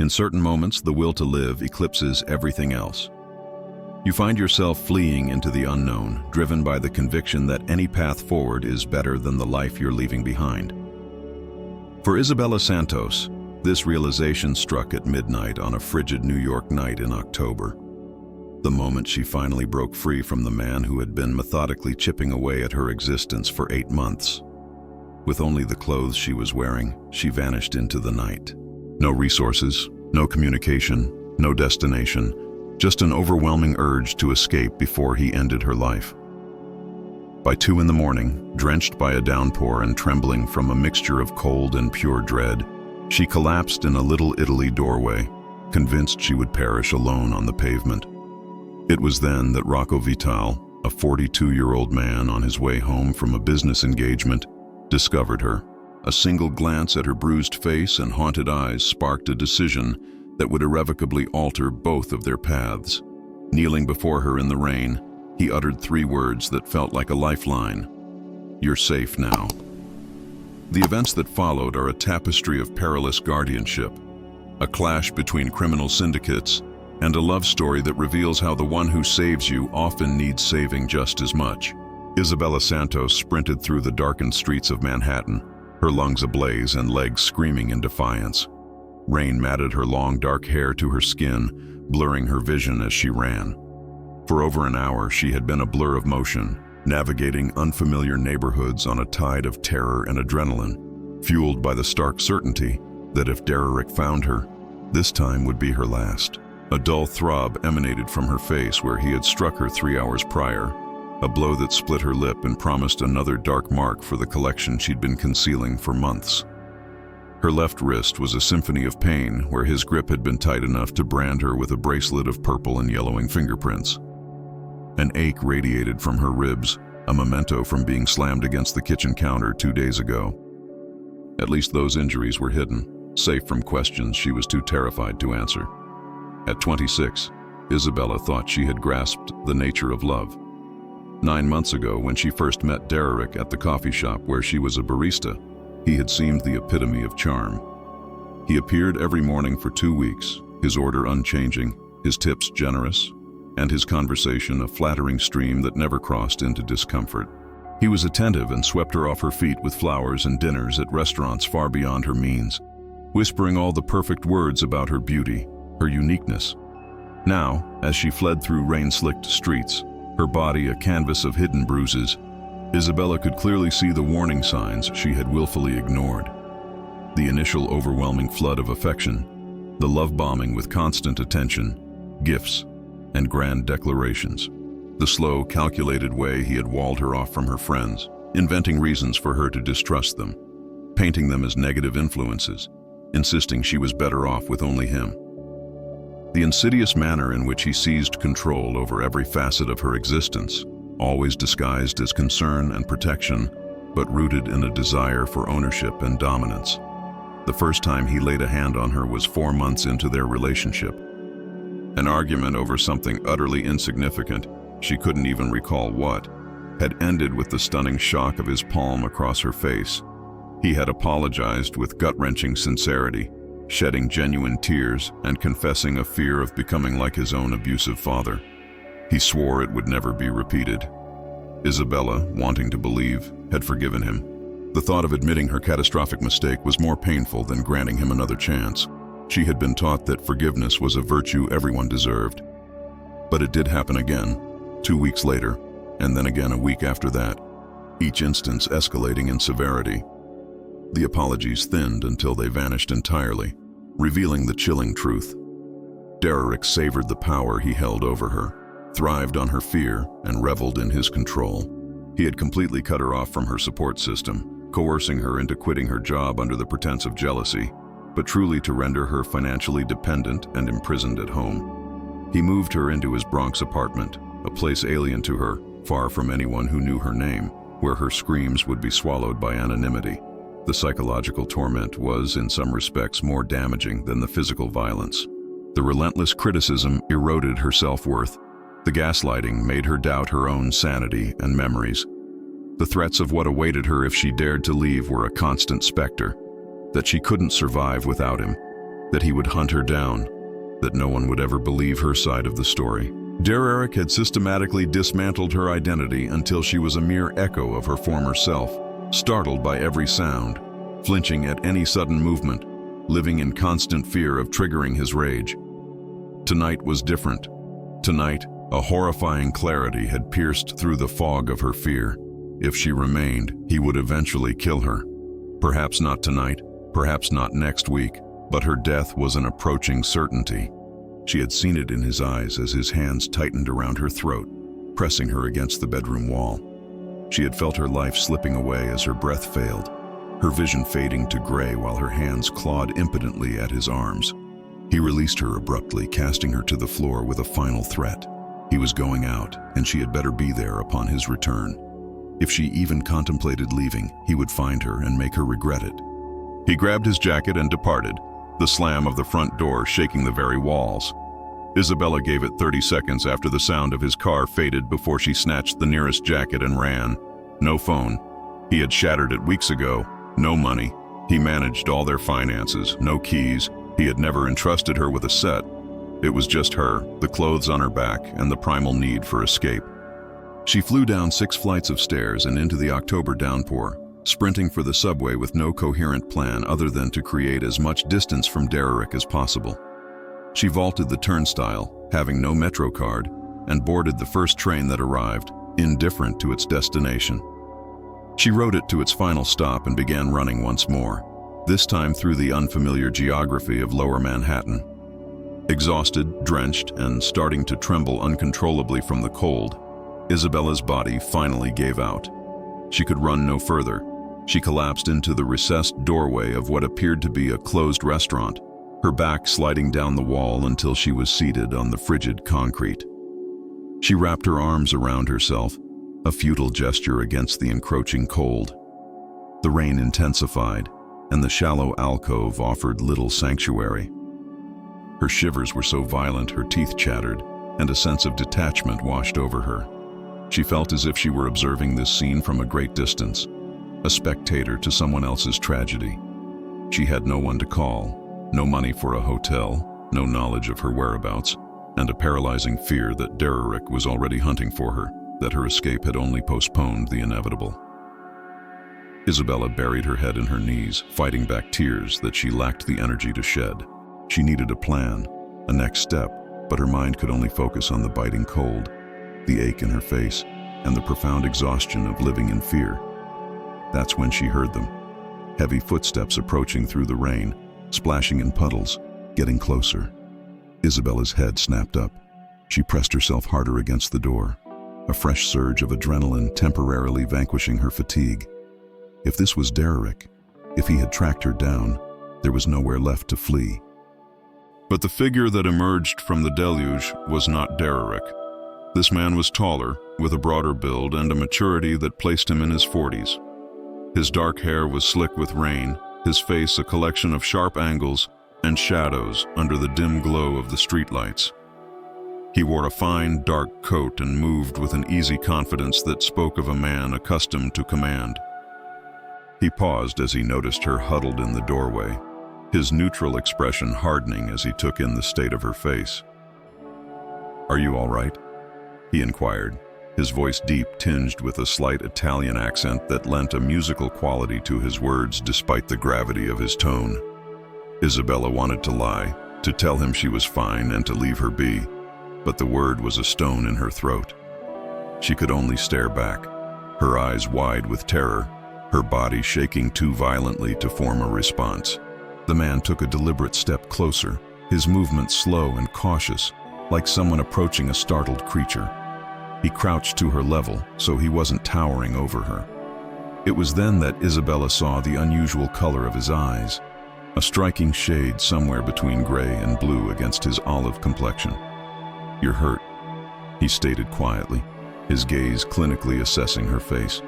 In certain moments, the will to live eclipses everything else. You find yourself fleeing into the unknown, driven by the conviction that any path forward is better than the life you're leaving behind. For Isabella Santos, this realization struck at midnight on a frigid New York night in October. The moment she finally broke free from the man who had been methodically chipping away at her existence for 8 months. With only the clothes she was wearing, she vanished into the night. No resources, no communication, no destination, just an overwhelming urge to escape before he ended her life. By 2 in the morning, drenched by a downpour and trembling from a mixture of cold and pure dread, she collapsed in a Little Italy doorway, convinced she would perish alone on the pavement. It was then that Rocco Vital, a 42-year-old man on his way home from a business engagement, discovered her. A single glance at her bruised face and haunted eyes sparked a decision that would irrevocably alter both of their paths. Kneeling before her in the rain, he uttered 3 words that felt like a lifeline. "You're safe now." The events that followed are a tapestry of perilous guardianship, a clash between criminal syndicates, and a love story that reveals how the one who saves you often needs saving just as much. Isabella Santos sprinted through the darkened streets of Manhattan, her lungs ablaze and legs screaming in defiance. Rain matted her long dark hair to her skin, blurring her vision as she ran. For over an hour, she had been a blur of motion, navigating unfamiliar neighborhoods on a tide of terror and adrenaline, fueled by the stark certainty that if Derrick found her, this time would be her last. A dull throb emanated from her face where he had struck her 3 hours prior, a blow that split her lip and promised another dark mark for the collection she'd been concealing for months. Her left wrist was a symphony of pain where his grip had been tight enough to brand her with a bracelet of purple and yellowing fingerprints. An ache radiated from her ribs, a memento from being slammed against the kitchen counter 2 days ago. At least those injuries were hidden, safe from questions she was too terrified to answer. At 26, Isabella thought she had grasped the nature of love. 9 months ago, when she first met Derrick at the coffee shop where she was a barista, he had seemed the epitome of charm. He appeared every morning for 2 weeks, his order unchanging, his tips generous, and his conversation a flattering stream that never crossed into discomfort. He was attentive and swept her off her feet with flowers and dinners at restaurants far beyond her means, whispering all the perfect words about her beauty, her uniqueness. Now, as she fled through rain-slicked streets, her body a canvas of hidden bruises, Isabella could clearly see the warning signs she had willfully ignored. The initial overwhelming flood of affection, the love bombing with constant attention, gifts, and grand declarations. The slow, calculated way he had walled her off from her friends, inventing reasons for her to distrust them, painting them as negative influences, insisting she was better off with only him. The insidious manner in which he seized control over every facet of her existence, always disguised as concern and protection, but rooted in a desire for ownership and dominance. The first time he laid a hand on her was 4 months into their relationship. An argument over something utterly insignificant, she couldn't even recall what, had ended with the stunning shock of his palm across her face. He had apologized with gut-wrenching sincerity, shedding genuine tears and confessing a fear of becoming like his own abusive father. He swore it would never be repeated. Isabella, wanting to believe, had forgiven him. The thought of admitting her catastrophic mistake was more painful than granting him another chance. She had been taught that forgiveness was a virtue everyone deserved. But it did happen again, 2 weeks later, and then again a week after that, each instance escalating in severity. The apologies thinned until they vanished entirely, revealing the chilling truth. Derrick savored the power he held over her, thrived on her fear, and reveled in his control. He had completely cut her off from her support system, coercing her into quitting her job under the pretense of jealousy, but truly to render her financially dependent and imprisoned at home. He moved her into his Bronx apartment, a place alien to her, far from anyone who knew her name, where her screams would be swallowed by anonymity. The psychological torment was, in some respects, more damaging than the physical violence. The relentless criticism eroded her self-worth. The gaslighting made her doubt her own sanity and memories. The threats of what awaited her if she dared to leave were a constant specter, that she couldn't survive without him. that he would hunt her down, that no one would ever believe her side of the story. Derek had systematically dismantled her identity until she was a mere echo of her former self, startled by every sound, flinching at any sudden movement, living in constant fear of triggering his rage. Tonight was different. Tonight, a horrifying clarity had pierced through the fog of her fear. If she remained, he would eventually kill her. Perhaps not tonight, perhaps not next week, but her death was an approaching certainty. She had seen it in his eyes as his hands tightened around her throat, pressing her against the bedroom wall. She had felt her life slipping away as her breath failed, her vision fading to gray while her hands clawed impotently at his arms. He released her abruptly, casting her to the floor with a final threat. He was going out, and she had better be there upon his return. If she even contemplated leaving, he would find her and make her regret it. He grabbed his jacket and departed, the slam of the front door shaking the very walls. Isabella gave it 30 seconds after the sound of his car faded before she snatched the nearest jacket and ran. No phone. He had shattered it weeks ago. No money. He managed all their finances. No keys. He had never entrusted her with a set. It was just her, the clothes on her back, and the primal need for escape. She flew down 6 flights of stairs and into the October downpour, sprinting for the subway with no coherent plan other than to create as much distance from Derek as possible. She vaulted the turnstile, having no metro card, and boarded the first train that arrived, indifferent to its destination. She rode it to its final stop and began running once more, this time through the unfamiliar geography of Lower Manhattan. Exhausted, drenched, and starting to tremble uncontrollably from the cold, Isabella's body finally gave out. She could run no further. She collapsed into the recessed doorway of what appeared to be a closed restaurant, her back sliding down the wall until she was seated on the frigid concrete. She wrapped her arms around herself, a futile gesture against the encroaching cold. The rain intensified, and the shallow alcove offered little sanctuary. Her shivers were so violent her teeth chattered, and a sense of detachment washed over her. She felt as if she were observing this scene from a great distance, a spectator to someone else's tragedy. She had no one to call, no money for a hotel, no knowledge of her whereabouts, and a paralyzing fear that Derek was already hunting for her, that her escape had only postponed the inevitable. Isabella buried her head in her knees, fighting back tears that she lacked the energy to shed. She needed a plan, a next step, but her mind could only focus on the biting cold, the ache in her face, and the profound exhaustion of living in fear. That's when she heard them. Heavy footsteps approaching through the rain, splashing in puddles, getting closer. Isabella's head snapped up. She pressed herself harder against the door, a fresh surge of adrenaline temporarily vanquishing her fatigue. If this was Derek, if he had tracked her down, there was nowhere left to flee. But the figure that emerged from the deluge was not Derek. This man was taller, with a broader build and a maturity that placed him in his 40s. His dark hair was slick with rain, his face a collection of sharp angles and shadows under the dim glow of the streetlights. He wore a fine, dark coat and moved with an easy confidence that spoke of a man accustomed to command. He paused as he noticed her huddled in the doorway, his neutral expression hardening as he took in the state of her face. "Are you all right?" he inquired, his voice deep, tinged with a slight Italian accent that lent a musical quality to his words despite the gravity of his tone. Isabella wanted to lie, to tell him she was fine and to leave her be, but the word was a stone in her throat. She could only stare back, her eyes wide with terror, her body shaking too violently to form a response. The man took a deliberate step closer, his movements slow and cautious, like someone approaching a startled creature. He crouched to her level, so he wasn't towering over her. It was then that Isabella saw the unusual color of his eyes, a striking shade somewhere between gray and blue against his olive complexion. "You're hurt," he stated quietly, his gaze clinically assessing her face.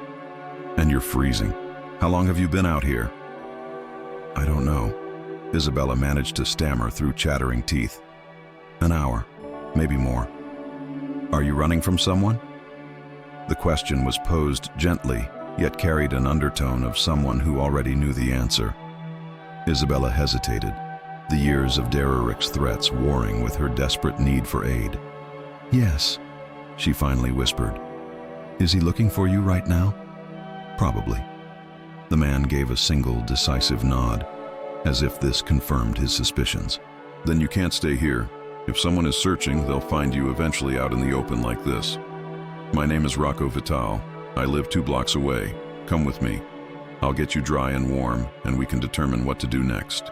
"And you're freezing. How long have you been out here?" "I don't know," Isabella managed to stammer through chattering teeth. "An hour, maybe more." "Are you running from someone?" The question was posed gently, yet carried an undertone of someone who already knew the answer. Isabella hesitated, the years of Dereric's threats warring with her desperate need for aid. "Yes," she finally whispered. "Is he looking for you right now?" "Probably." The man gave a single, decisive nod, as if this confirmed his suspicions. "Then you can't stay here. If someone is searching, they'll find you eventually out in the open like this. My name is Rocco Vital. I live 2 blocks away. Come with me. I'll get you dry and warm, and we can determine what to do next."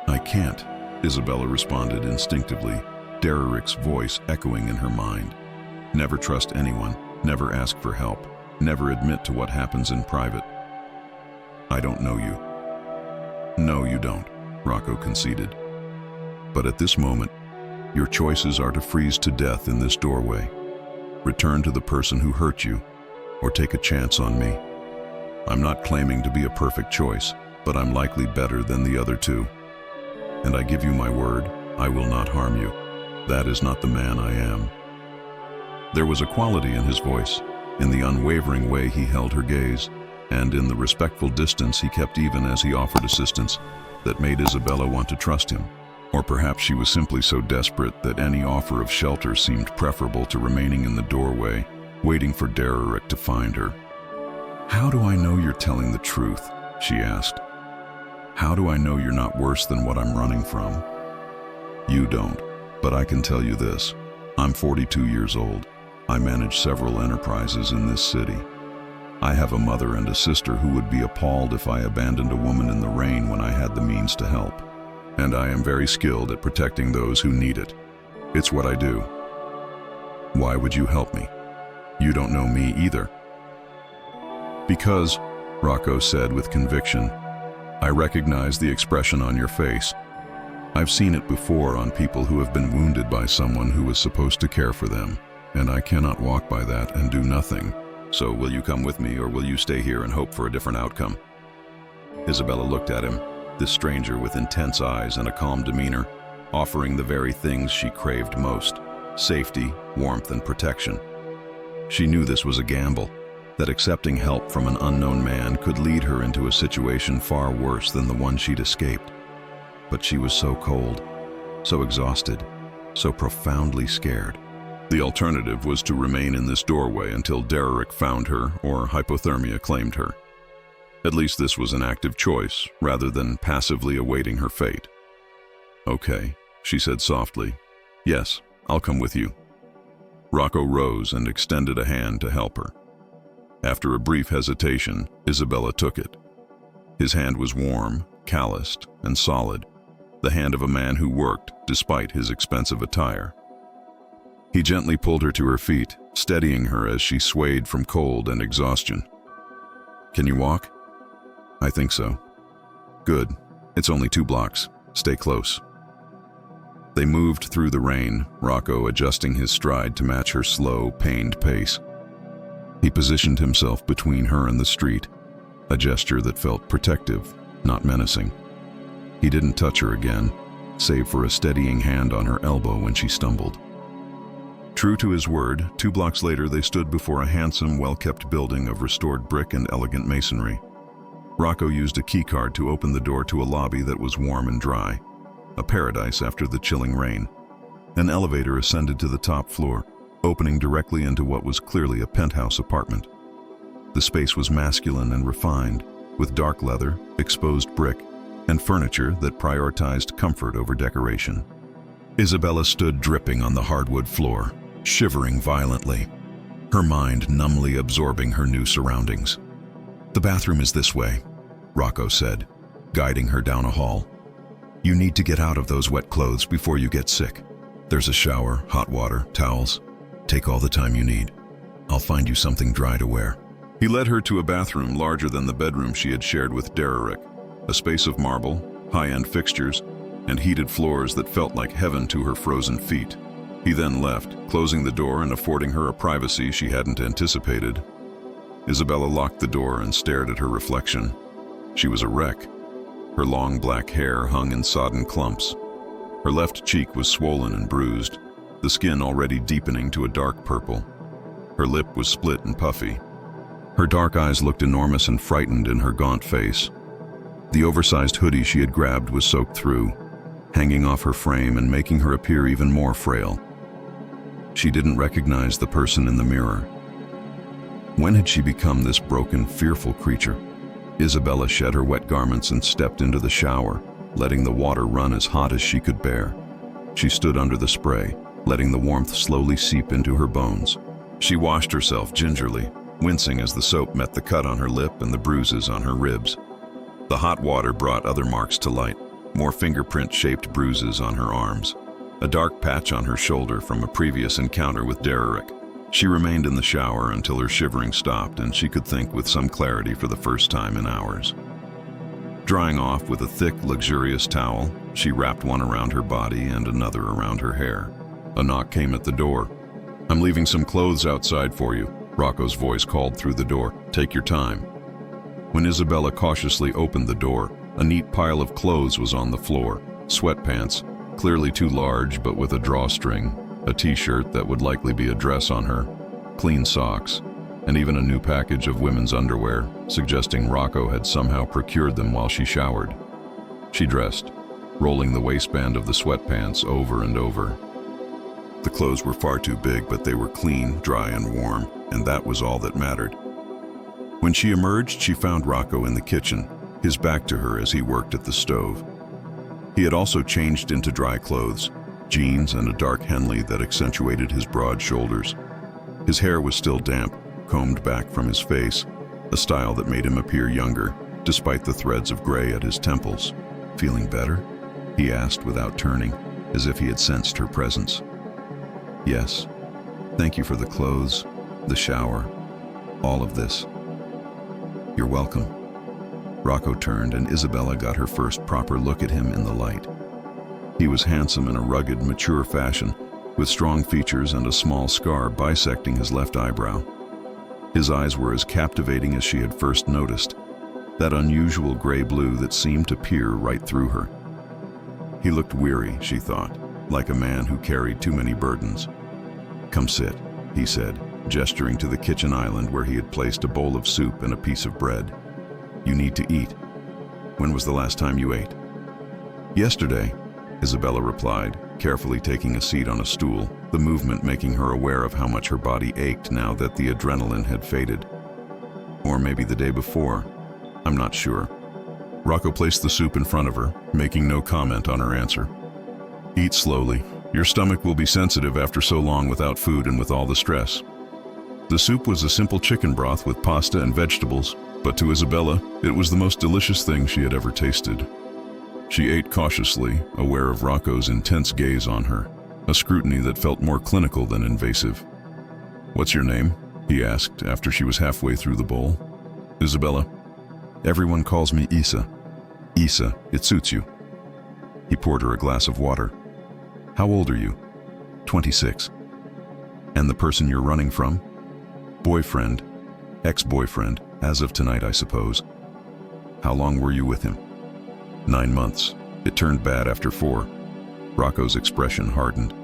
"I can't," Isabella responded instinctively, Dereric's voice echoing in her mind. "Never trust anyone, never ask for help, never admit to what happens in private." "I don't know you." "No, you don't," Rocco conceded. "But at this moment, your choices are to freeze to death in this doorway, return to the person who hurt you, or take a chance on me. I'm not claiming to be a perfect choice, but I'm likely better than the other two. And I give you my word, I will not harm you. That is not the man I am." There was a quality in his voice, in the unwavering way he held her gaze, and in the respectful distance he kept even as he offered assistance, that made Isabella want to trust him. Or perhaps she was simply so desperate that any offer of shelter seemed preferable to remaining in the doorway, waiting for Dereric to find her. "How do I know you're telling the truth?" she asked. "How do I know you're not worse than what I'm running from?" "You don't, but I can tell you this. I'm 42 years old. I manage several enterprises in this city. I have a mother and a sister who would be appalled if I abandoned a woman in the rain when I had the means to help. And I am very skilled at protecting those who need it. It's what I do. Why would you help me? You don't know me either." "Because," Rocco said with conviction, "I recognize the expression on your face. I've seen it before on people who have been wounded by someone who was supposed to care for them, and I cannot walk by that and do nothing. So will you come with me, or will you stay here and hope for a different outcome?" Isabella looked at him, this stranger with intense eyes and a calm demeanor, offering the very things she craved most: safety, warmth, and protection. She knew this was a gamble, that accepting help from an unknown man could lead her into a situation far worse than the one she'd escaped. But she was so cold, so exhausted, so profoundly scared. The alternative was to remain in this doorway until Dereric found her or hypothermia claimed her. At least this was an active choice, rather than passively awaiting her fate. "Okay," she said softly. "Yes, I'll come with you." Rocco rose and extended a hand to help her. After a brief hesitation, Isabella took it. His hand was warm, calloused, and solid, the hand of a man who worked despite his expensive attire. He gently pulled her to her feet, steadying her as she swayed from cold and exhaustion. "Can you walk?" "I think so." "Good. It's only 2 blocks. Stay close." They moved through the rain, Rocco adjusting his stride to match her slow, pained pace. He positioned himself between her and the street, a gesture that felt protective, not menacing. He didn't touch her again, save for a steadying hand on her elbow when she stumbled. True to his word, 2 blocks later they stood before a handsome, well-kept building of restored brick and elegant masonry. Rocco used a keycard to open the door to a lobby that was warm and dry, a paradise after the chilling rain. An elevator ascended to the top floor, opening directly into what was clearly a penthouse apartment. The space was masculine and refined, with dark leather, exposed brick, and furniture that prioritized comfort over decoration. Isabella stood dripping on the hardwood floor, shivering violently, her mind numbly absorbing her new surroundings. "The bathroom is this way," Rocco said, guiding her down a hall. "You need to get out of those wet clothes before you get sick. There's a shower, hot water, towels. Take all the time you need. I'll find you something dry to wear." He led her to a bathroom larger than the bedroom she had shared with Dereric, a space of marble, high-end fixtures, and heated floors that felt like heaven to her frozen feet. He then left, closing the door and affording her a privacy she hadn't anticipated. Isabella locked the door and stared at her reflection. She was a wreck. Her long black hair hung in sodden clumps. Her left cheek was swollen and bruised, the skin already deepening to a dark purple. Her lip was split and puffy. Her dark eyes looked enormous and frightened in her gaunt face. The oversized hoodie she had grabbed was soaked through, hanging off her frame and making her appear even more frail. She didn't recognize the person in the mirror. When had she become this broken, fearful creature? Isabella shed her wet garments and stepped into the shower, letting the water run as hot as she could bear. She stood under the spray, letting the warmth slowly seep into her bones. She washed herself gingerly, wincing as the soap met the cut on her lip and the bruises on her ribs. The hot water brought other marks to light, more fingerprint-shaped bruises on her arms, a dark patch on her shoulder from a previous encounter with Derrick. She remained in the shower until her shivering stopped and she could think with some clarity for the first time in hours. Drying off with a thick, luxurious towel, she wrapped one around her body and another around her hair. A knock came at the door. "I'm leaving some clothes outside for you," Rocco's voice called through the door. "Take your time." When Isabella cautiously opened the door, a neat pile of clothes was on the floor. Sweatpants, clearly too large but with a drawstring, a t-shirt that would likely be a dress on her, clean socks, and even a new package of women's underwear, suggesting Rocco had somehow procured them while she showered. She dressed, rolling the waistband of the sweatpants over and over. The clothes were far too big, but they were clean, dry, and warm, and that was all that mattered. When she emerged, she found Rocco in the kitchen, his back to her as he worked at the stove. He had also changed into dry clothes, jeans and a dark Henley that accentuated his broad shoulders. His hair was still damp, combed back from his face, a style that made him appear younger, despite the threads of gray at his temples. "Feeling better?" he asked without turning, as if he had sensed her presence. "Yes. Thank you for the clothes, the shower, all of this." "You're welcome." Rocco turned and Isabella got her first proper look at him in the light. He was handsome in a rugged, mature fashion, with strong features and a small scar bisecting his left eyebrow. His eyes were as captivating as she had first noticed, that unusual gray blue that seemed to peer right through her. He looked weary, she thought, like a man who carried too many burdens. "Come sit," he said, gesturing to the kitchen island where he had placed a bowl of soup and a piece of bread. "You need to eat. When was the last time you ate?" "Yesterday," Isabella replied, carefully taking a seat on a stool, the movement making her aware of how much her body ached now that the adrenaline had faded. "Or maybe the day before. I'm not sure." Rocco placed the soup in front of her, making no comment on her answer. "Eat slowly. Your stomach will be sensitive after so long without food and with all the stress." The soup was a simple chicken broth with pasta and vegetables, but to Isabella, it was the most delicious thing she had ever tasted. She ate cautiously, aware of Rocco's intense gaze on her, a scrutiny that felt more clinical than invasive. "What's your name?" he asked after she was halfway through the bowl. "Isabella." "Everyone calls me Isa." "Isa, it suits you." He poured her a glass of water. "How old are you?" 26. "And the person you're running from?" "Boyfriend. Ex-boyfriend, as of tonight, I suppose." "How long were you with him?" 9 months. It turned bad after 4. Rocco's expression hardened.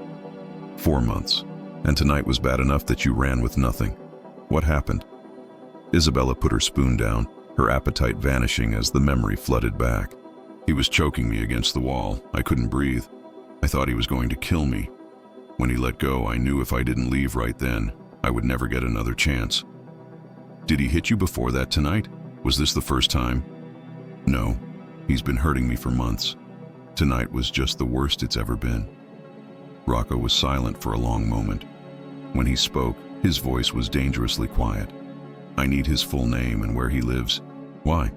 4 months. And tonight was bad enough that you ran with nothing. What happened?" Isabella put her spoon down, her appetite vanishing as the memory flooded back. "He was choking me against the wall. I couldn't breathe. I thought he was going to kill me. When he let go, I knew if I didn't leave right then, I would never get another chance." "Did he hit you before that tonight? Was this the first time?" "No. He's been hurting me for months. Tonight was just the worst it's ever been." Rocco was silent for a long moment. When he spoke, his voice was dangerously quiet. "I need his full name and where he lives." "Why?"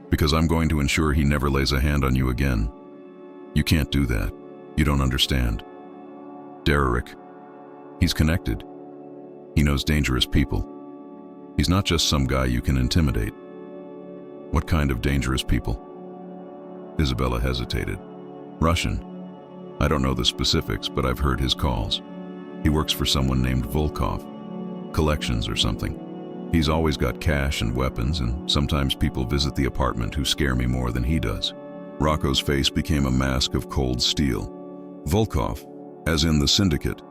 "Because I'm going to ensure he never lays a hand on you again." "You can't do that. You don't understand." "Derrick. He's connected. He knows dangerous people. He's not just some guy you can intimidate." "What kind of dangerous people?" Isabella hesitated. "Russian. I don't know the specifics, but I've heard his calls. He works for someone named Volkov. Collections or something. He's always got cash and weapons, and sometimes people visit the apartment who scare me more than he does." Rocco's face became a mask of cold steel. "Volkov, as in the syndicate.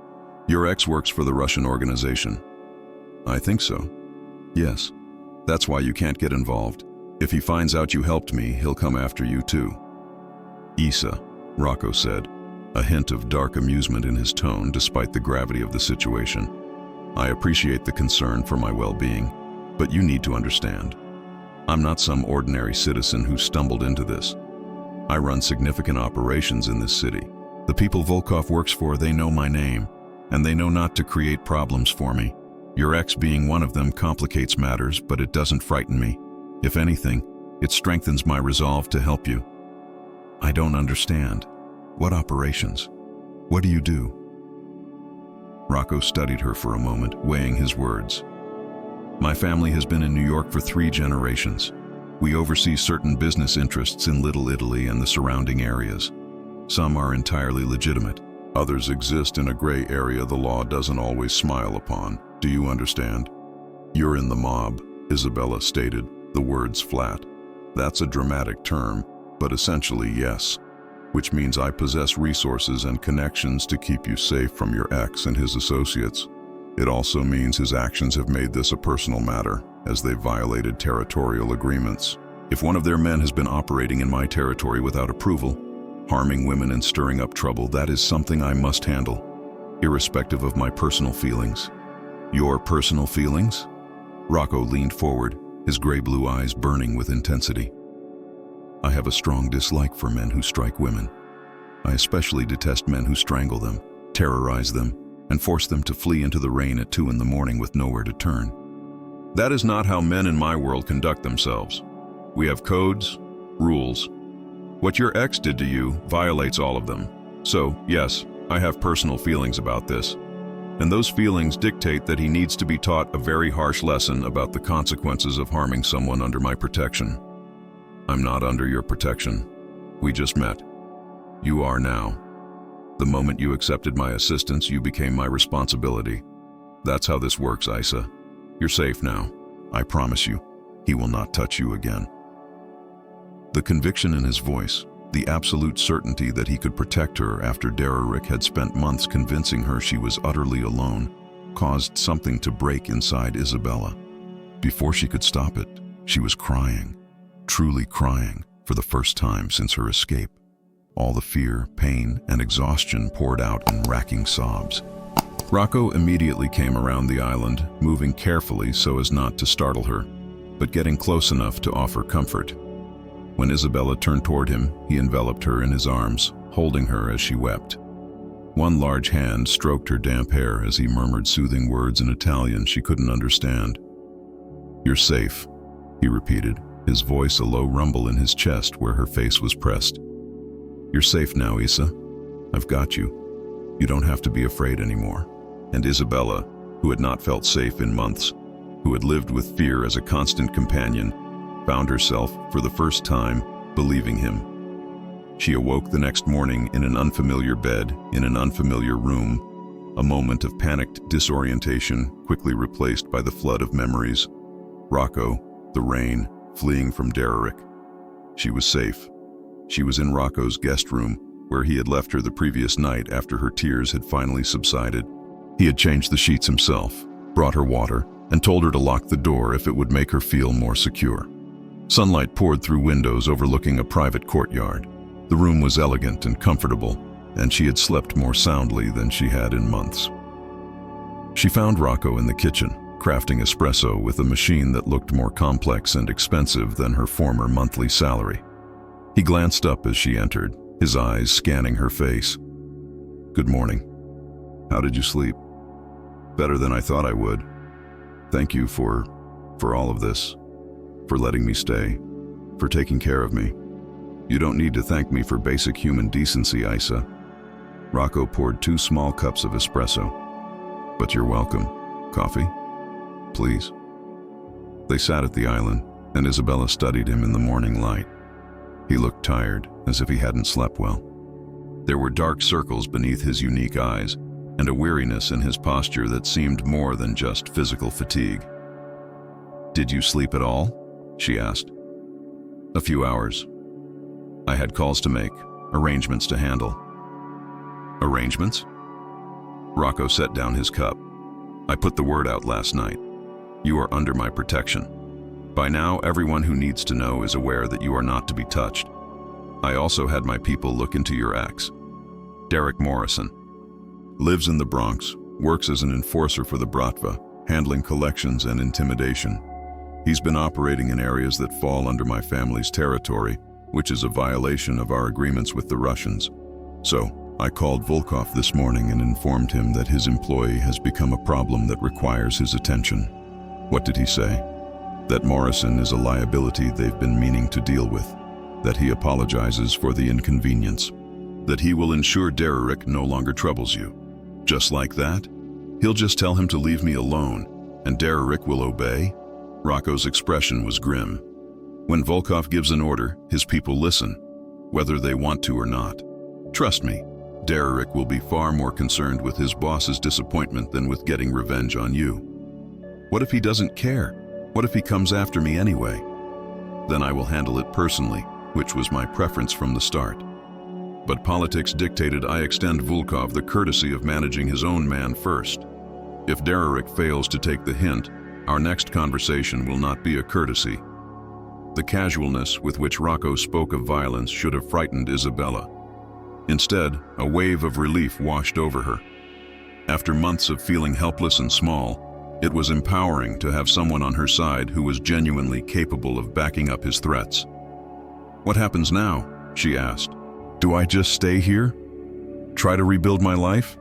Your ex works for the Russian organization." "I think so. Yes. That's why you can't get involved. If he finds out you helped me, he'll come after you too. Isa, Rocco said, a hint of dark amusement in his tone despite the gravity of the situation. I appreciate the concern for my well-being, but you need to understand. I'm not some ordinary citizen who stumbled into this. I run significant operations in this city. The people Volkov works for, they know my name, and they know not to create problems for me. Your ex being one of them complicates matters, but it doesn't frighten me. If anything, it strengthens my resolve to help you. I don't understand. What operations? What do you do? Rocco studied her for a moment, weighing his words. My family has been in New York for 3 generations. We oversee certain business interests in Little Italy and the surrounding areas. Some are entirely legitimate. Others exist in a gray area the law doesn't always smile upon. Do you understand? You're in the mob, Isabella stated, the words flat. That's a dramatic term, but essentially yes. Which means I possess resources and connections to keep you safe from your ex and his associates. It also means his actions have made this a personal matter, as they've violated territorial agreements. If one of their men has been operating in my territory without approval, harming women and stirring up trouble, that is something I must handle, irrespective of my personal feelings. Your personal feelings? Rocco leaned forward, his gray-blue eyes burning with intensity. I have a strong dislike for men who strike women. I especially detest men who strangle them, terrorize them, and force them to flee into the rain at 2 in the morning with nowhere to turn. That is not how men in my world conduct themselves. We have codes, rules. What your ex did to you violates all of them. So, yes, I have personal feelings about this. And those feelings dictate that he needs to be taught a very harsh lesson about the consequences of harming someone under my protection. I'm not under your protection. We just met. You are now. The moment you accepted my assistance, you became my responsibility. That's how this works, Isa. You're safe now. I promise you, he will not touch you again. The conviction in his voice, the absolute certainty that he could protect her after Derrick had spent months convincing her she was utterly alone, caused something to break inside Isabella. Before she could stop it, she was crying. Truly crying for the first time since her escape. All the fear, pain, and exhaustion poured out in racking sobs. Rocco immediately came around the island, moving carefully so as not to startle her, but getting close enough to offer comfort. When Isabella turned toward him, he enveloped her in his arms, holding her as she wept. One large hand stroked her damp hair as he murmured soothing words in Italian she couldn't understand. You're safe, he repeated, his voice a low rumble in his chest where her face was pressed. You're safe now, Isa. I've got you. You don't have to be afraid anymore. And Isabella, who had not felt safe in months, who had lived with fear as a constant companion, found herself, for the first time, believing him. She awoke the next morning in an unfamiliar bed, in an unfamiliar room, a moment of panicked disorientation quickly replaced by the flood of memories. Rocco, the rain, fleeing from Derrick. She was safe. She was in Rocco's guest room, where he had left her the previous night after her tears had finally subsided. He had changed the sheets himself, brought her water, and told her to lock the door if it would make her feel more secure. Sunlight poured through windows overlooking a private courtyard. The room was elegant and comfortable, and she had slept more soundly than she had in months. She found Rocco in the kitchen, crafting espresso with a machine that looked more complex and expensive than her former monthly salary. He glanced up as she entered, his eyes scanning her face. Good morning. How did you sleep? Better than I thought I would. Thank you for all of this, for letting me stay, for taking care of me. You don't need to thank me for basic human decency, Isa. Rocco poured 2 small cups of espresso. But you're welcome. Coffee? Please. They sat at the island, and Isabella studied him in the morning light. He looked tired, as if he hadn't slept well. There were dark circles beneath his unique eyes, and a weariness in his posture that seemed more than just physical fatigue. Did you sleep at all? She asked. A few hours. I had calls to make, arrangements to handle. Arrangements? Rocco set down his cup. I put the word out last night. You are under my protection. By now, everyone who needs to know is aware that you are not to be touched. I also had my people look into your ex. Derek Morrison. Lives in the Bronx, works as an enforcer for the Bratva, handling collections and intimidation. He's been operating in areas that fall under my family's territory, which is a violation of our agreements with the Russians. So, I called Volkov this morning and informed him that his employee has become a problem that requires his attention. What did he say? That Morrison is a liability they've been meaning to deal with, that he apologizes for the inconvenience, that he will ensure Derek no longer troubles you. Just like that? He'll just tell him to leave me alone, and Derek will obey? Rocco's expression was grim. When Volkov gives an order, his people listen, whether they want to or not. Trust me, Derek will be far more concerned with his boss's disappointment than with getting revenge on you. What if he doesn't care? What if he comes after me anyway? Then I will handle it personally, which was my preference from the start. But politics dictated I extend Volkov the courtesy of managing his own man first. If Derek fails to take the hint, our next conversation will not be a courtesy. The casualness with which Rocco spoke of violence should have frightened Isabella. Instead, a wave of relief washed over her. After months of feeling helpless and small, it was empowering to have someone on her side who was genuinely capable of backing up his threats. "What happens now?" she asked. "Do I just stay here? Try to rebuild my life?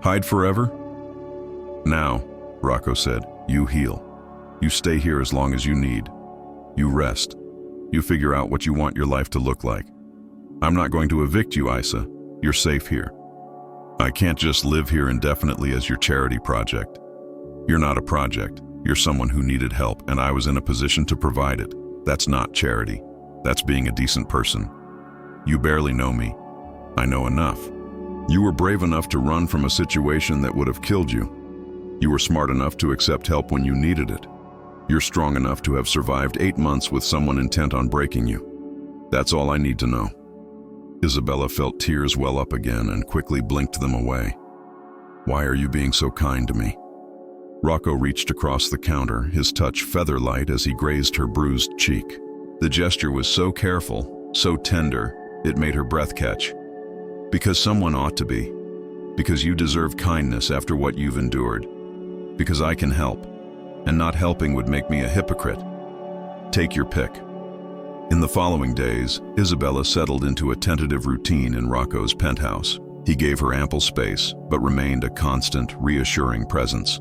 Hide forever?" "Now," Rocco said, "you heal. You stay here as long as you need. You rest. You figure out what you want your life to look like. I'm not going to evict you, Isa. You're safe here. I can't just live here indefinitely as your charity project. You're not a project. You're someone who needed help, and I was in a position to provide it. That's not charity. That's being a decent person. You barely know me. I know enough. You were brave enough to run from a situation that would have killed you. You were smart enough to accept help when you needed it. You're strong enough to have survived 8 months with someone intent on breaking you. That's all I need to know." Isabella felt tears well up again and quickly blinked them away. "Why are you being so kind to me?" Rocco reached across the counter, his touch feather-light as he grazed her bruised cheek. The gesture was so careful, so tender, it made her breath catch. "Because someone ought to be. Because you deserve kindness after what you've endured. Because I can help, and not helping would make me a hypocrite. Take your pick." In the following days, Isabella settled into a tentative routine in Rocco's penthouse. He gave her ample space, but remained a constant, reassuring presence.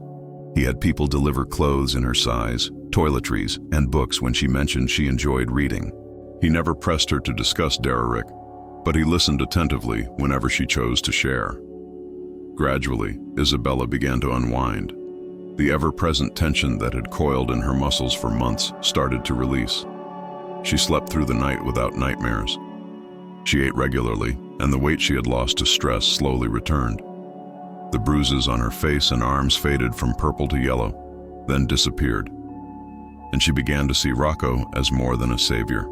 He had people deliver clothes in her size, toiletries, and books when she mentioned she enjoyed reading. He never pressed her to discuss Derek, but he listened attentively whenever she chose to share. Gradually, Isabella began to unwind. The ever-present tension that had coiled in her muscles for months started to release. She slept through the night without nightmares. She ate regularly, and the weight she had lost to stress slowly returned. The bruises on her face and arms faded from purple to yellow, then disappeared. And she began to see Rocco as more than a savior.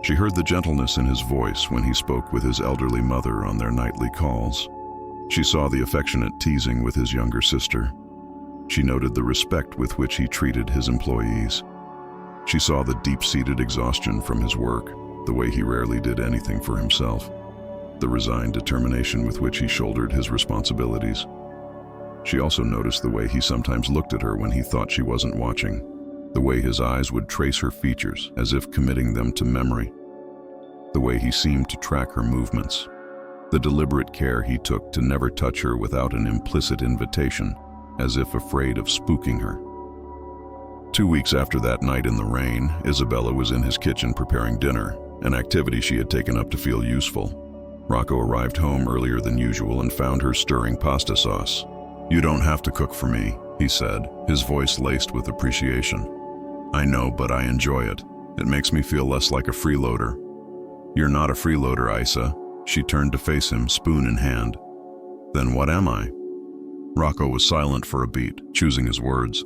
She heard the gentleness in his voice when he spoke with his elderly mother on their nightly calls. She saw the affectionate teasing with his younger sister. She noted the respect with which he treated his employees. She saw the deep-seated exhaustion from his work, the way he rarely did anything for himself, the resigned determination with which he shouldered his responsibilities. She also noticed the way he sometimes looked at her when he thought she wasn't watching, the way his eyes would trace her features as if committing them to memory, the way he seemed to track her movements, the deliberate care he took to never touch her without an implicit invitation, as if afraid of spooking her. 2 weeks after that night in the rain, Isabella was in his kitchen preparing dinner, an activity she had taken up to feel useful. Rocco arrived home earlier than usual and found her stirring pasta sauce. "You don't have to cook for me," he said, his voice laced with appreciation. "I know, but I enjoy it. It makes me feel less like a freeloader." "You're not a freeloader, Isa." She turned to face him, spoon in hand. "Then what am I?" Rocco was silent for a beat, choosing his words.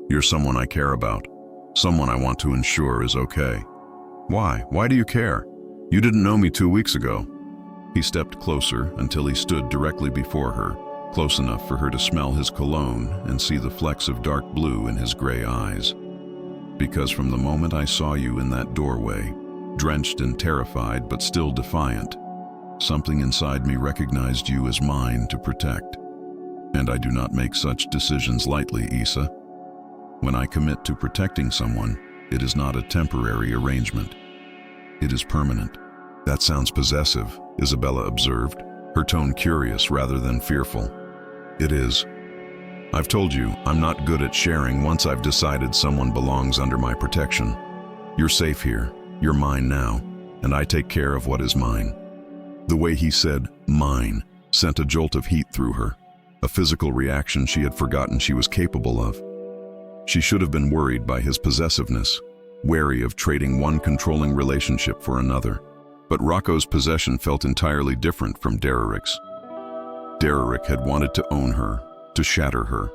"You're someone I care about. Someone I want to ensure is okay." "Why? Why do you care? You didn't know me 2 weeks ago." He stepped closer until he stood directly before her, close enough for her to smell his cologne and see the flecks of dark blue in his gray eyes. Because from the moment I saw you in that doorway, drenched and terrified but still defiant, something inside me recognized you as mine to protect. And I do not make such decisions lightly, Isa. When I commit to protecting someone, it is not a temporary arrangement. It is permanent. That sounds possessive, Isabella observed, her tone curious rather than fearful. It is. I've told you, I'm not good at sharing once I've decided someone belongs under my protection. You're safe here, you're mine now, and I take care of what is mine. The way he said, mine, sent a jolt of heat through her, a physical reaction she had forgotten she was capable of. She should have been worried by his possessiveness, wary of trading one controlling relationship for another. But Rocco's possession felt entirely different from Derek's. Derek had wanted to own her, to shatter her.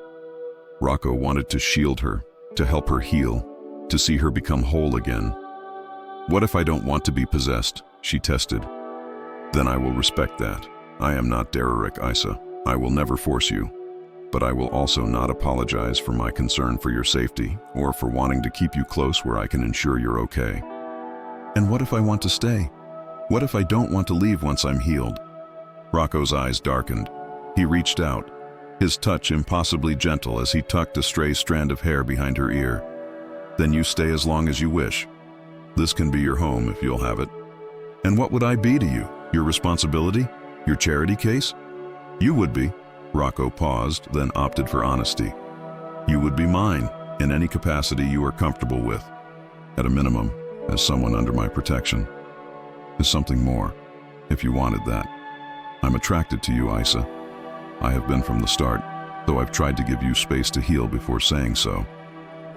Rocco wanted to shield her, to help her heal, to see her become whole again. What if I don't want to be possessed? She tested. Then I will respect that. I am not Derek, Isa. I will never force you. But I will also not apologize for my concern for your safety or for wanting to keep you close where I can ensure you're okay. And what if I want to stay? What if I don't want to leave once I'm healed? Rocco's eyes darkened. He reached out, his touch impossibly gentle as he tucked a stray strand of hair behind her ear. Then you stay as long as you wish. This can be your home if you'll have it. And what would I be to you? Your responsibility? Your charity case? You would be. Rocco paused, then opted for honesty. You would be mine, in any capacity you are comfortable with. At a minimum, as someone under my protection. As something more, if you wanted that. I'm attracted to you, Isa. I have been from the start, though I've tried to give you space to heal before saying so.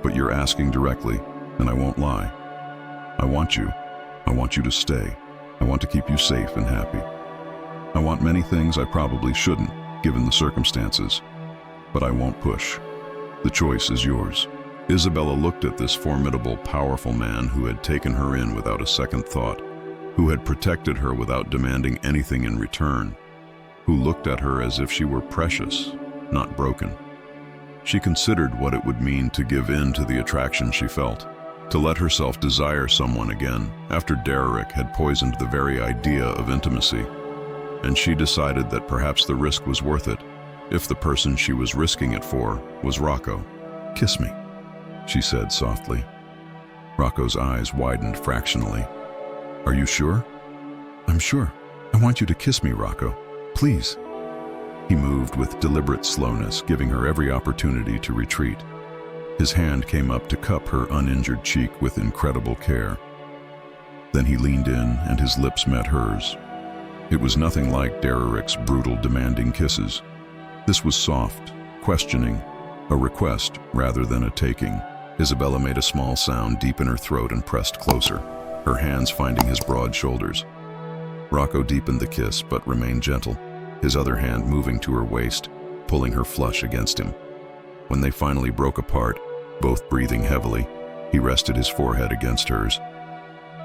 But you're asking directly, and I won't lie. I want you. I want you to stay. I want to keep you safe and happy. I want many things I probably shouldn't, given the circumstances. But I won't push. The choice is yours. Isabella looked at this formidable, powerful man who had taken her in without a second thought, who had protected her without demanding anything in return, who looked at her as if she were precious, not broken. She considered what it would mean to give in to the attraction she felt, to let herself desire someone again after Derek had poisoned the very idea of intimacy. And she decided that perhaps the risk was worth it, if the person she was risking it for was Rocco. "Kiss me," she said softly. Rocco's eyes widened fractionally. "Are you sure?" "I'm sure. I want you to kiss me, Rocco. Please." He moved with deliberate slowness, giving her every opportunity to retreat. His hand came up to cup her uninjured cheek with incredible care. Then he leaned in and his lips met hers. It was nothing like Derek's brutal, demanding kisses. This was soft, questioning, a request rather than a taking. Isabella made a small sound deep in her throat and pressed closer, her hands finding his broad shoulders. Rocco deepened the kiss but remained gentle, his other hand moving to her waist, pulling her flush against him. When they finally broke apart, both breathing heavily, he rested his forehead against hers.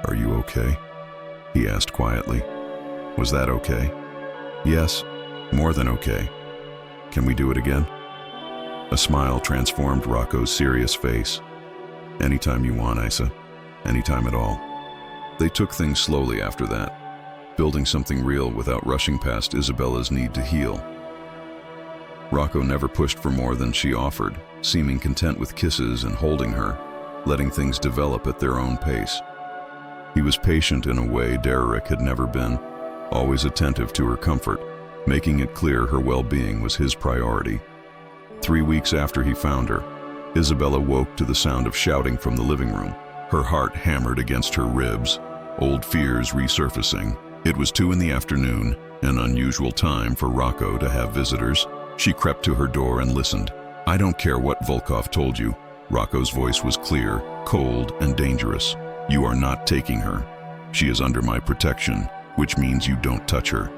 "Are you okay?" he asked quietly. "Was that okay?" "Yes, more than okay. Can we do it again?" A smile transformed Rocco's serious face. "Anytime you want, Isa. Anytime at all." They took things slowly after that, building something real without rushing past Isabella's need to heal. Rocco never pushed for more than she offered, seeming content with kisses and holding her, letting things develop at their own pace. He was patient in a way Derek had never been, always attentive to her comfort, making it clear her well-being was his priority. 3 weeks after he found her, Isabella woke to the sound of shouting from the living room, her heart hammered against her ribs, old fears resurfacing. It was 2 in the afternoon, an unusual time for Rocco to have visitors. She crept to her door and listened. "I don't care what Volkov told you." Rocco's voice was clear, cold, and dangerous. "You are not taking her. She is under my protection, which means you don't touch her."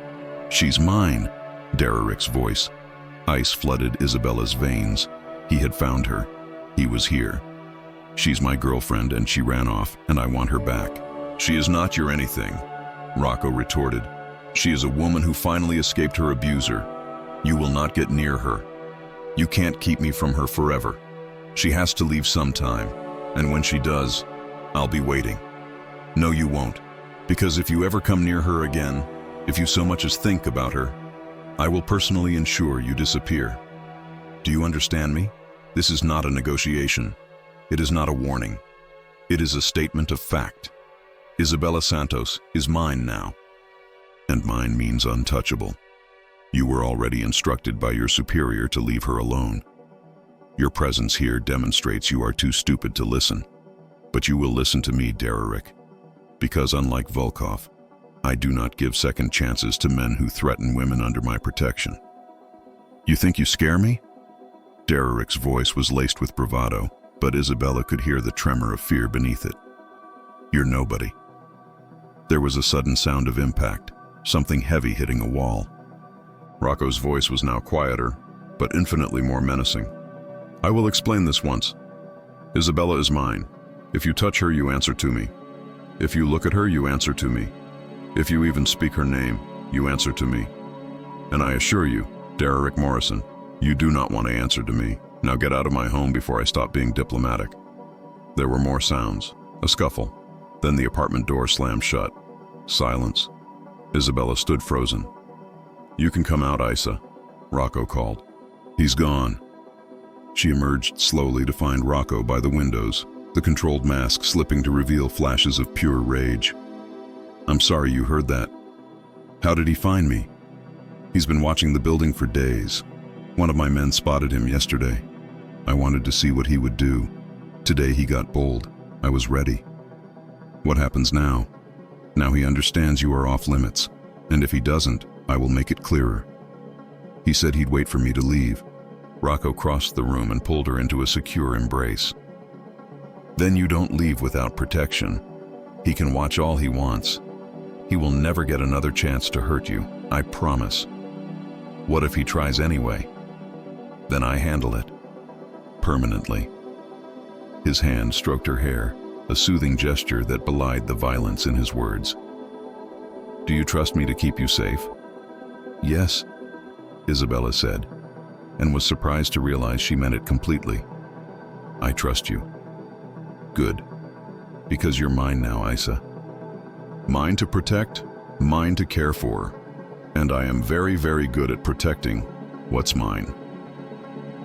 "She's mine," Derek's voice. Ice flooded Isabella's veins. He had found her. He was here. "She's my girlfriend and she ran off, and I want her back." "She is not your anything," Rocco retorted. "She is a woman who finally escaped her abuser. You will not get near her. You can't keep me from her forever. She has to leave sometime. And when she does, I'll be waiting. No, you won't. Because if you ever come near her again, if you so much as think about her, I will personally ensure you disappear. Do you understand me? This is not a negotiation. It is not a warning. It is a statement of fact. Isabella Santos is mine now. And mine means untouchable. You were already instructed by your superior to leave her alone. Your presence here demonstrates you are too stupid to listen. But you will listen to me, Derek, because unlike Volkov, I do not give second chances to men who threaten women under my protection. You think you scare me? Derek's voice was laced with bravado, but Isabella could hear the tremor of fear beneath it. You're nobody. There was a sudden sound of impact, something heavy hitting a wall. Rocco's voice was now quieter, but infinitely more menacing. I will explain this once. Isabella is mine. If you touch her, you answer to me. If you look at her, you answer to me. If you even speak her name, you answer to me. And I assure you, Derek Morrison, you do not want to answer to me. Now get out of my home before I stop being diplomatic. There were more sounds, a scuffle. Then the apartment door slammed shut. Silence. Isabella stood frozen. You can come out, Isa, Rocco called. He's gone. She emerged slowly to find Rocco by the windows, the controlled mask slipping to reveal flashes of pure rage. I'm sorry you heard that. How did he find me? He's been watching the building for days. One of my men spotted him yesterday. I wanted to see what he would do. Today he got bold. I was ready. What happens now? Now he understands you are off limits, and if he doesn't, I will make it clearer. He said he'd wait for me to leave. Rocco crossed the room and pulled her into a secure embrace. Then you don't leave without protection. He can watch all he wants. He will never get another chance to hurt you, I promise. What if he tries anyway? Then I handle it. Permanently. His hand stroked her hair, a soothing gesture that belied the violence in his words. Do you trust me to keep you safe? Yes, Isabella said, and was surprised to realize she meant it completely. I trust you. Good. Because you're mine now, Isa. Mine to protect, mine to care for. And I am very, very good at protecting what's mine.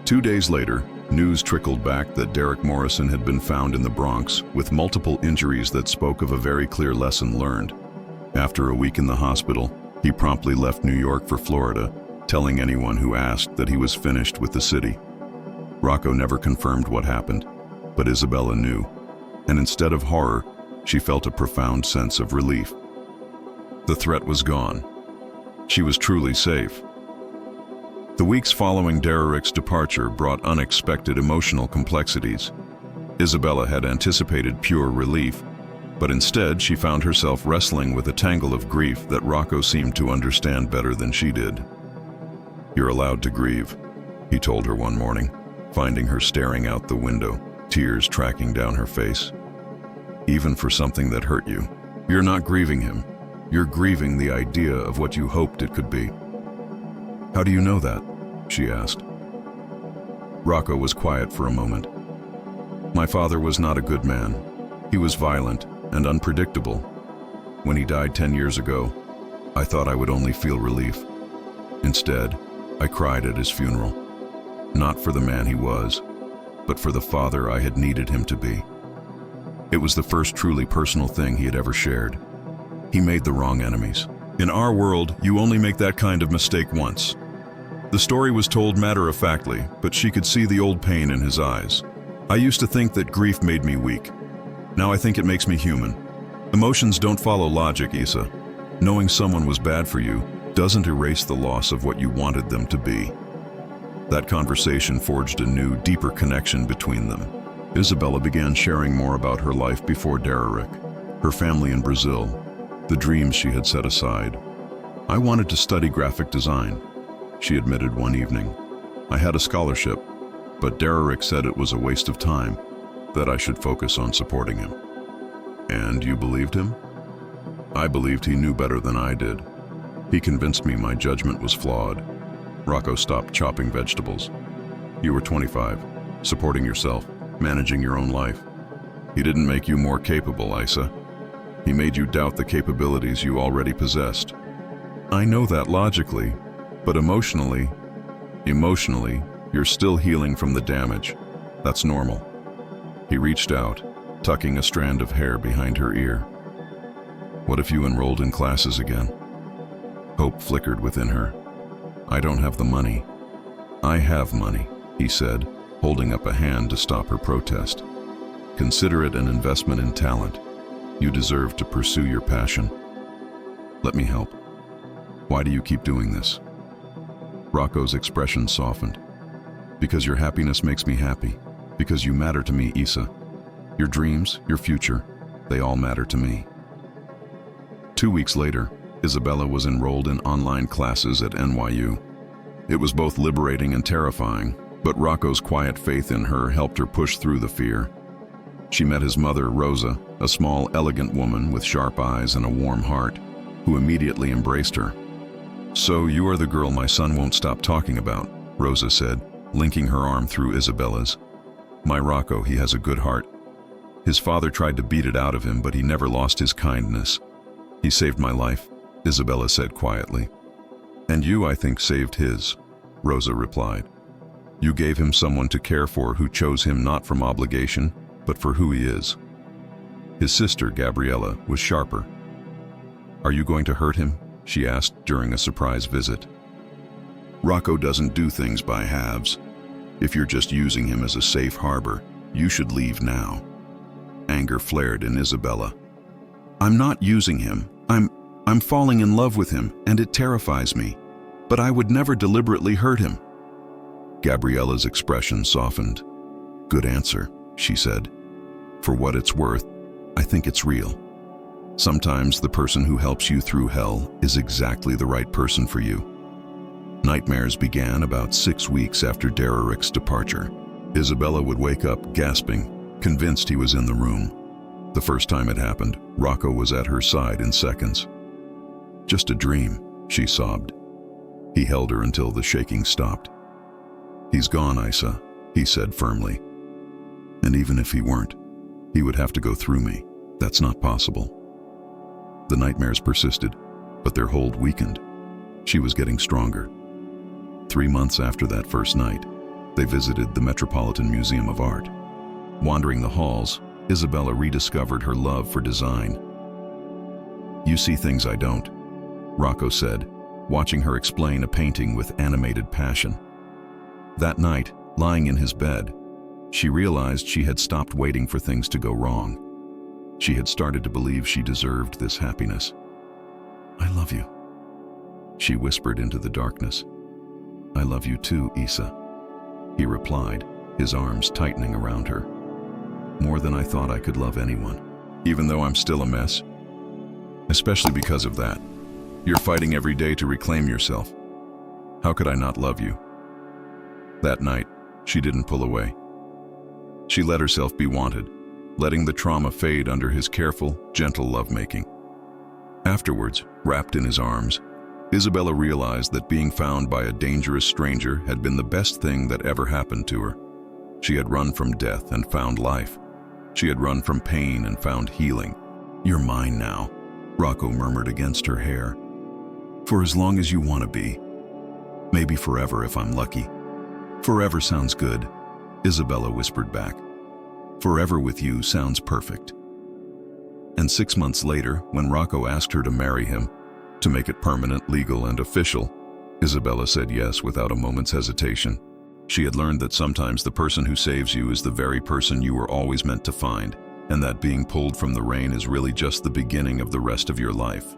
2 days later, news trickled back that Derek Morrison had been found in the Bronx with multiple injuries that spoke of a very clear lesson learned. After a week in the hospital, he promptly left New York for Florida, telling anyone who asked that he was finished with the city. Rocco never confirmed what happened, but Isabella knew, and instead of horror, she felt a profound sense of relief. The threat was gone. She was truly safe. The weeks following Derek's departure brought unexpected emotional complexities. Isabella had anticipated pure relief, but instead she found herself wrestling with a tangle of grief that Rocco seemed to understand better than she did. You're allowed to grieve, he told her one morning, finding her staring out the window, tears tracking down her face. Even for something that hurt you. You're not grieving him. You're grieving the idea of what you hoped it could be. How do you know that? She asked. Rocco was quiet for a moment. My father was not a good man. He was violent and unpredictable. When he died 10 years ago, I thought I would only feel relief. Instead, I cried at his funeral. Not for the man he was, but for the father I had needed him to be. It was the first truly personal thing he had ever shared. He made the wrong enemies. In our world, you only make that kind of mistake once. The story was told matter-of-factly, but she could see the old pain in his eyes. I used to think that grief made me weak. Now I think it makes me human. Emotions don't follow logic, Isa. Knowing someone was bad for you doesn't erase the loss of what you wanted them to be. That conversation forged a new, deeper connection between them. Isabella began sharing more about her life before Derek, her family in Brazil, the dreams she had set aside. I wanted to study graphic design, she admitted one evening. I had a scholarship, but Derek said it was a waste of time, that I should focus on supporting him. And you believed him? I believed he knew better than I did. He convinced me my judgment was flawed. Rocco stopped chopping vegetables. You were 25, supporting yourself, managing your own life. He didn't make you more capable, Isa. He made you doubt the capabilities you already possessed. I know that logically, but emotionally, you're still healing from the damage. That's normal. He reached out, tucking a strand of hair behind her ear. What if you enrolled in classes again? Hope flickered within her. I don't have the money. I have money, he said, holding up a hand to stop her protest. Consider it an investment in talent. You deserve to pursue your passion. Let me help. Why do you keep doing this? Rocco's expression softened. Because your happiness makes me happy. Because you matter to me, Isa. Your dreams, your future, they all matter to me. 2 weeks later, Isabella was enrolled in online classes at NYU. It was both liberating and terrifying, but Rocco's quiet faith in her helped her push through the fear. She met his mother, Rosa, a small, elegant woman with sharp eyes and a warm heart, who immediately embraced her. So you are the girl my son won't stop talking about, Rosa said, linking her arm through Isabella's. My Rocco, he has a good heart. His father tried to beat it out of him, but he never lost his kindness. He saved my life, Isabella said quietly. And you, I think, saved his, Rosa replied. You gave him someone to care for who chose him not from obligation, but for who he is. His sister, Gabriella, was sharper. Are you going to hurt him? She asked during a surprise visit. Rocco doesn't do things by halves. If you're just using him as a safe harbor, you should leave now. Anger flared in Isabella. I'm not using him. I'm falling in love with him, and it terrifies me. But I would never deliberately hurt him. Gabriella's expression softened. Good answer, she said. For what it's worth, I think it's real. Sometimes the person who helps you through hell is exactly the right person for you. Nightmares began about 6 weeks after Derek's departure. Isabella would wake up gasping, convinced he was in the room. The first time it happened, Rocco was at her side in seconds. Just a dream, she sobbed. He held her until the shaking stopped. He's gone, Isa, he said firmly. And even if he weren't, he would have to go through me. That's not possible. The nightmares persisted, but their hold weakened. She was getting stronger. 3 months after that first night, they visited the Metropolitan Museum of Art. Wandering the halls, Isabella rediscovered her love for design. You see things I don't, Rocco said, watching her explain a painting with animated passion. That night, lying in his bed, she realized she had stopped waiting for things to go wrong. She had started to believe she deserved this happiness. I love you, she whispered into the darkness. I love you too, Isa, he replied, his arms tightening around her. More than I thought I could love anyone, even though I'm still a mess. Especially because of that. You're fighting every day to reclaim yourself. How could I not love you? That night, she didn't pull away. She let herself be wanted, letting the trauma fade under his careful, gentle lovemaking. Afterwards, wrapped in his arms, Isabella realized that being found by a dangerous stranger had been the best thing that ever happened to her. She had run from death and found life. She had run from pain and found healing. You're mine now, Rocco murmured against her hair. For as long as you want to be. Maybe forever if I'm lucky. Forever sounds good, Isabella whispered back. Forever with you sounds perfect. And 6 months later, when Rocco asked her to marry him, to make it permanent, legal, and official, Isabella said yes without a moment's hesitation. She had learned that sometimes the person who saves you is the very person you were always meant to find, and that being pulled from the rain is really just the beginning of the rest of your life.